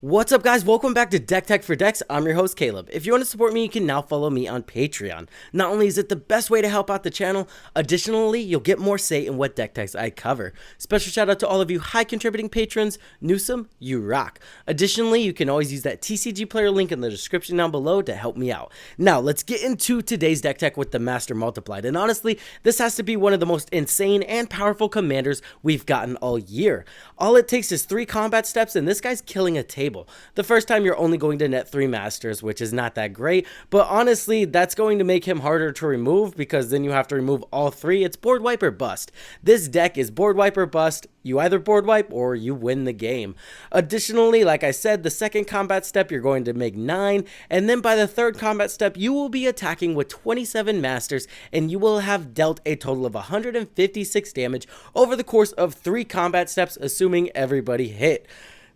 What's up guys, welcome back to Deck Tech for Decks. I'm your host Caleb. If you want to support me, you can now follow me on Patreon. Not only is it the best way to help out the channel, additionally you'll get more say in what deck techs I cover. Special shout out to all of you high contributing patrons. Newsome, you rock. Additionally, you can always use that TCGplayer link in the description down below to help me out. Now let's get into today's deck tech with the Master Multiplied, and honestly this has to be one of the most insane and powerful commanders we've gotten all year. All it takes is 3 combat steps and this guy's killing a table. The first time you're only going to net 3 masters, which is not that great, but honestly that's going to make him harder to remove because then you have to remove all 3. It's board wipe or bust. This deck is board wipe or bust. You either board wipe or you win the game. Additionally, like I said, the second combat step you're going to make 9, and then by the third combat step you will be attacking with 27 masters and you will have dealt a total of 156 damage over the course of 3 combat steps, assuming everybody hit.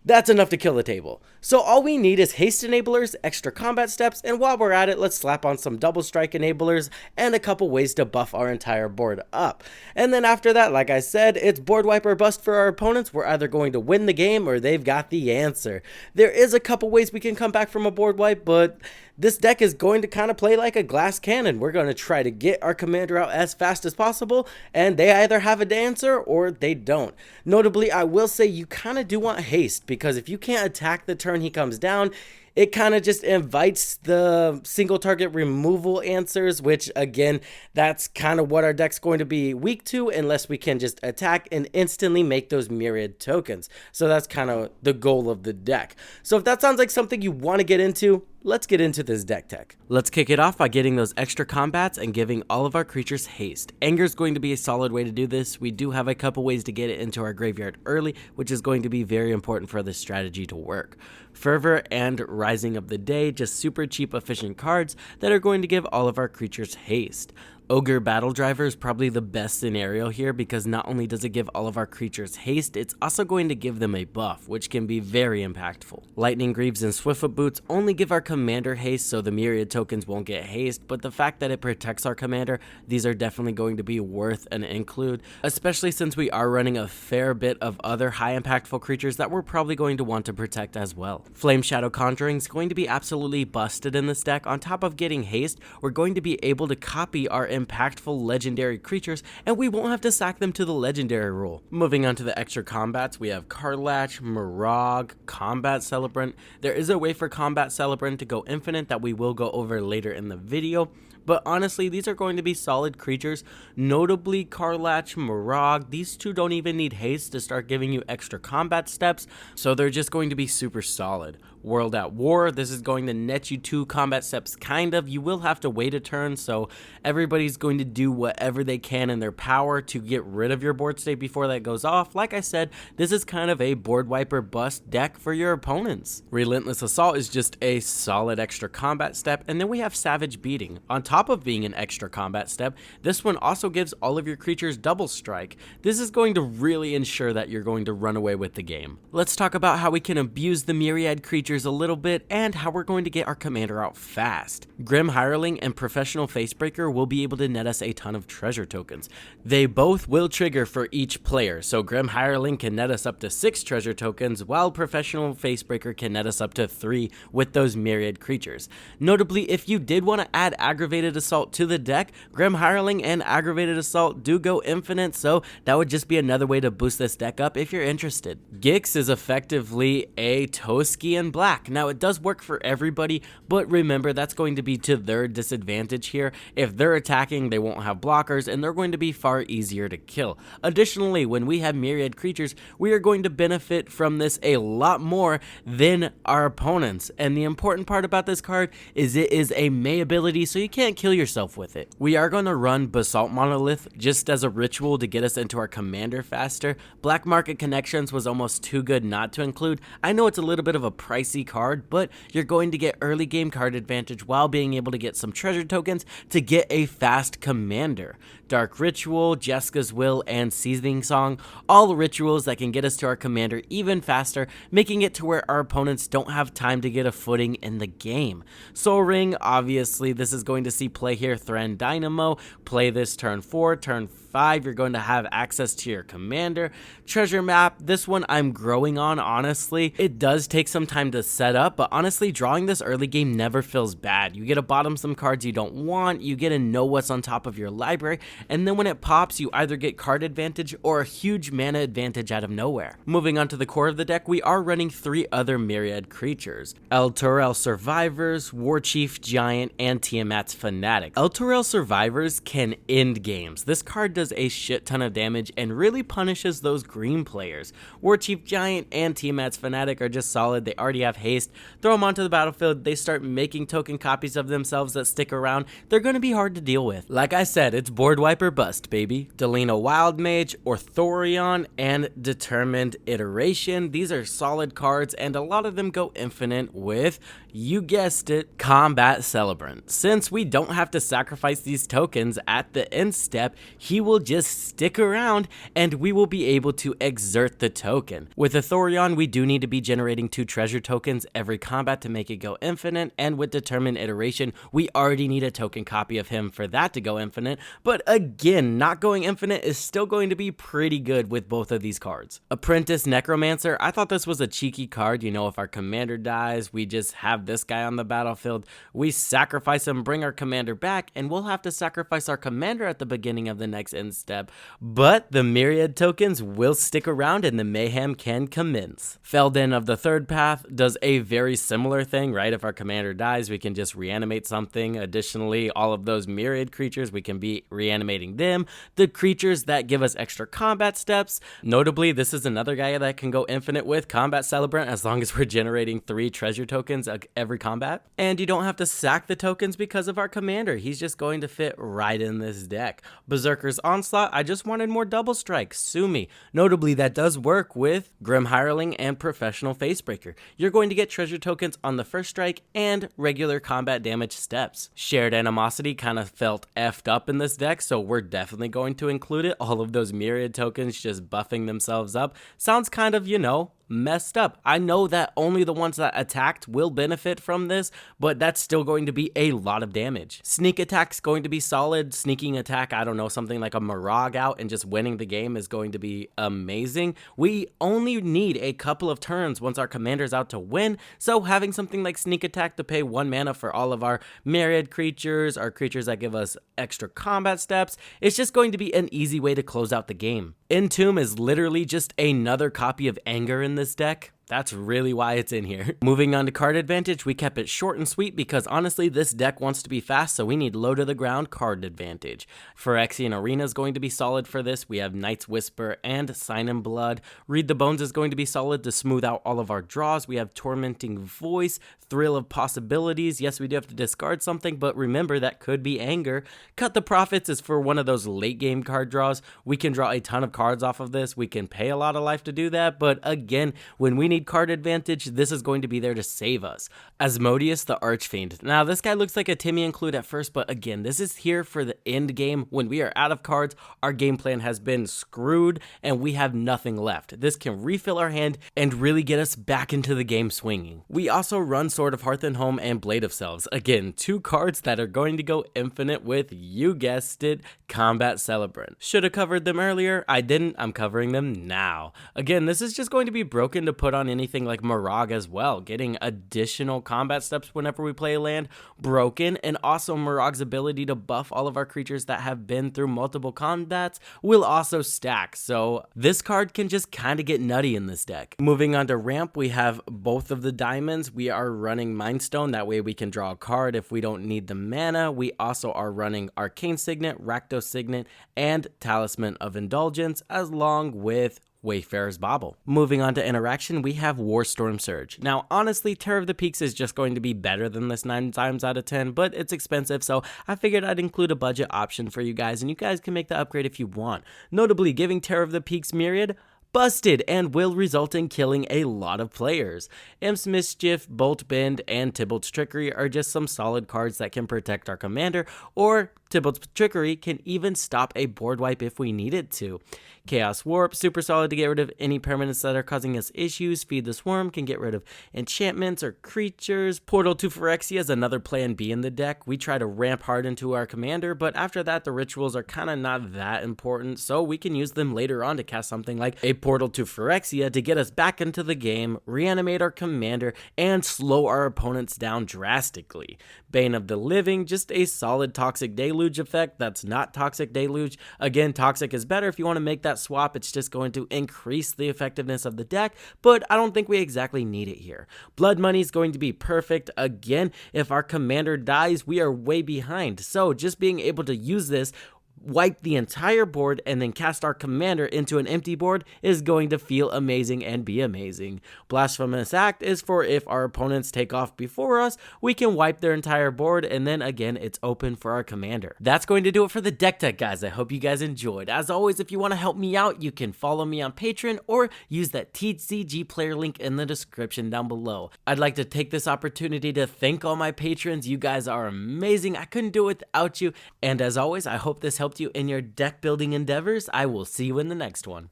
That's enough to kill the table. So all we need is haste enablers, extra combat steps, and while we're at it, let's slap on some double strike enablers and a couple ways to buff our entire board up. And then after that, like I said, it's board wipe or bust for our opponents. We're either going to win the game or they've got the answer. There is a couple ways we can come back from a board wipe, but this deck is going to kind of play like a glass cannon. We're going to try to get our commander out as fast as possible, and they either have a answer or they don't. Notably, I will say you kind of do want haste, because if you can't attack the turn he comes down, it kind of just invites the single target removal answers, which again, that's kind of what our deck's going to be weak to unless we can just attack and instantly make those myriad tokens. So that's kind of the goal of the deck. So if that sounds like something you want to get into, let's get into this deck tech. Let's kick it off by getting those extra combats and giving all of our creatures haste. Anger is going to be a solid way to do this. We do have a couple ways to get it into our graveyard early, which is going to be very important for this strategy to work. Fervor and Rising of the Day, just super cheap efficient cards that are going to give all of our creatures haste. Ogre Battle Driver is probably the best scenario here because not only does it give all of our creatures haste, it's also going to give them a buff, which can be very impactful. Lightning Greaves and Swiftfoot Boots only give our commander haste, so the myriad tokens won't get haste, but the fact that it protects our commander, these are definitely going to be worth an include, especially since we are running a fair bit of other high impactful creatures that we're probably going to want to protect as well. Flame Shadow Conjuring is going to be absolutely busted in this deck. On top of getting haste, we're going to be able to copy our impactful legendary creatures and we won't have to sack them to the legendary rule. Moving on to the extra combats, we have Karlach, Mirage, Combat Celebrant. There is a way for Combat Celebrant to go infinite that we will go over later in the video, but honestly these are going to be solid creatures. Notably Karlach, Mirage, these two don't even need haste to start giving you extra combat steps, so they're just going to be super solid. World at War, this is going to net you 2 combat steps kind of. You will have to wait a turn, so everybody's going to do whatever they can in their power to get rid of your board state before that goes off. Like I said, this is kind of a board wiper bust deck for your opponents. Relentless Assault is just a solid extra combat step, and then we have Savage Beating. On top of being an extra combat step, this one also gives all of your creatures double strike. This is going to really ensure that you're going to run away with the game. Let's talk about how we can abuse the myriad creatures a little bit and how we're going to get our commander out fast. Grim Hireling and Professional Facebreaker will be able to net us a ton of treasure tokens. They both will trigger for each player, so Grim Hireling can net us up to 6 treasure tokens while Professional Facebreaker can net us up to 3 with those myriad creatures. Notably, if you did want to add Aggravated Assault to the deck, Grim Hireling and Aggravated Assault do go infinite, so that would just be another way to boost this deck up if you're interested. Gix is effectively a Toski and Black. Now it does work for everybody, but remember that's going to be to their disadvantage here. If they're attacking, they won't have blockers and they're going to be far easier to kill. Additionally, when we have myriad creatures, we are going to benefit from this a lot more than our opponents. And the important part about this card is it is a May ability, so you can't kill yourself with it. We are going to run Basalt Monolith just as a ritual to get us into our commander faster. Black Market Connections was almost too good not to include. I know it's a little bit of a pricey card, but you're going to get early game card advantage while being able to get some treasure tokens to get a fast fast commander. Dark Ritual, Jessica's Will, and Seasoning Song, all rituals that can get us to our commander even faster, making it to where our opponents don't have time to get a footing in the game. Soul Ring, obviously this is going to see play here. Thran Dynamo, play this turn 4, turn 5, you're going to have access to your commander. Treasure Map, this one I'm growing on, honestly. It does take some time to set up, but honestly, drawing this early game never feels bad. You get to bottom some cards you don't want, you get to know what's on top of your library, and then when it pops, you either get card advantage or a huge mana advantage out of nowhere. Moving on to the core of the deck, we are running 3 other Myriad creatures. El Torel Survivors, War Chief Giant, and Tiamat's Fanatic. El Torel Survivors can end games. This card does a shit ton of damage and really punishes those green players. War Chief Giant and Tiamat's Fanatic are just solid. They already have haste. Throw them onto the battlefield, they start making token copies of themselves that stick around. They're going to be hard to deal with. Like I said, it's board wiper bust, baby. Delina Wild Mage, Orthorion, and Determined Iteration. These are solid cards, and a lot of them go infinite with, you guessed it, Combat Celebrant. Since we don't have to sacrifice these tokens at the end step, he will just stick around and we will be able to exert the token. With Orthorion, we do need to be generating 2 treasure tokens every combat to make it go infinite, and with Determined Iteration, we already need a token copy of him for that to go infinite, but again, not going infinite is still going to be pretty good with both of these cards. Apprentice Necromancer, I thought this was a cheeky card. You know, if our commander dies, we just have this guy on the battlefield, we sacrifice him, bring our commander back, and we'll have to sacrifice our commander at the beginning of the next end step, but the Myriad tokens will stick around and the mayhem can commence. Felden of the Third Path does a very similar thing, right? If our commander dies, we can just reanimate something. Additionally, all of those Myriad creatures, we can be reanimating them. The creatures that give us extra combat steps. Notably, this is another guy that can go infinite with Combat Celebrant as long as we're generating 3 treasure tokens every combat. And you don't have to sack the tokens because of our commander. He's just going to fit right in this deck. Berserker's Onslaught, I just wanted more double strike. Sue me. Notably, that does work with Grim Hireling and Professional Facebreaker. You're going to get treasure tokens on the first strike and regular combat damage steps. Shared Animosity kind of felt effed up in this deck, so we're definitely going to include it. All of those Myriad tokens just buffing themselves up. Sounds kind of, you know, messed up. I know that only the ones that attacked will benefit from this, but that's still going to be a lot of damage. Sneak Attack's going to be solid. Sneaking Attack, I don't know, something like a Mirage out and just winning the game is going to be amazing. We only need a couple of turns once our commander's out to win, so having something like Sneak Attack to pay 1 mana for all of our Myriad creatures, our creatures that give us extra combat steps, it's just going to be an easy way to close out the game. Entomb is literally just another copy of Anger in this deck. That's really why it's in here. Moving on to card advantage, we kept it short and sweet because honestly this deck wants to be fast, so we need low to the ground card advantage. Phyrexian Arena is going to be solid for this. We have Night's Whisper and Sign in Blood. Read the Bones is going to be solid to smooth out all of our draws. We have Tormenting Voice, Thrill of Possibilities. Yes, we do have to discard something, but remember that could be Anger. Cut the Profits is for one of those late game card draws. We can draw a ton of cards off of this. We can pay a lot of life to do that, but again, when we need card advantage, this is going to be there to save us. Asmodeus the Archfiend. Now this guy looks like a Timmy include at first, but again, this is here for the end game. When we are out of cards, our game plan has been screwed and we have nothing left. This can refill our hand and really get us back into the game swinging. We also run Sword of Hearth and Home and Blade of Selves. Again, 2 cards that are going to go infinite with, you guessed it, Combat Celebrant. Should have covered them earlier. I didn't. I'm covering them now. Again, this is just going to be broken to put on anything like Mirage as well. Getting additional combat steps whenever we play a land, broken, and also Mirage's ability to buff all of our creatures that have been through multiple combats will also stack. So this card can just kind of get nutty in this deck. Moving on to ramp, we have both of the diamonds. We are running Mind Stone. That way we can draw a card if we don't need the mana. We also are running Arcane Signet, Rakdos Signet, and Talisman of Indulgence, along with Wayfarer's Bauble. Moving on to interaction, we have Warstorm Surge. Now, honestly, Terror of the Peaks is just going to be better than this 9 times out of 10, but it's expensive, so I figured I'd include a budget option for you guys, and you guys can make the upgrade if you want. Notably, giving Terror of the Peaks Myriad busted and will result in killing a lot of players. Imp's Mischief, Bolt Bend, and Tybalt's Trickery are just some solid cards that can protect our commander, or Tybalt's Trickery can even stop a board wipe if we need it to. Chaos Warp, super solid to get rid of any permanents that are causing us issues. Feed the Swarm can get rid of enchantments or creatures. Portal to Phyrexia is another plan B in the deck. We try to ramp hard into our commander, but after that the rituals are kind of not that important, so we can use them later on to cast something like a Portal to Phyrexia to get us back into the game, reanimate our commander, and slow our opponents down drastically. Bane of the Living, just a solid Toxic Deluge effect that's not Toxic Deluge. Again, Toxic is better if you want to make that swap. It's just going to increase the effectiveness of the deck, but I don't think we exactly need it here. Blood Money is going to be perfect. Again, if our commander dies, we are way behind, so just being able to use this, wipe the entire board, and then cast our commander into an empty board is going to feel amazing and be amazing. Blasphemous Act is for if our opponents take off before us, we can wipe their entire board, and then again it's open for our commander. That's going to do it for the deck tech, guys. I hope you guys enjoyed. As always, if you want to help me out, you can follow me on Patreon or use that TCGplayer link in the description down below. I'd like to take this opportunity to thank all my patrons. You guys are amazing. I couldn't do it without you, and as always, I hope this helped you in your deck building endeavors. I will see you in the next one.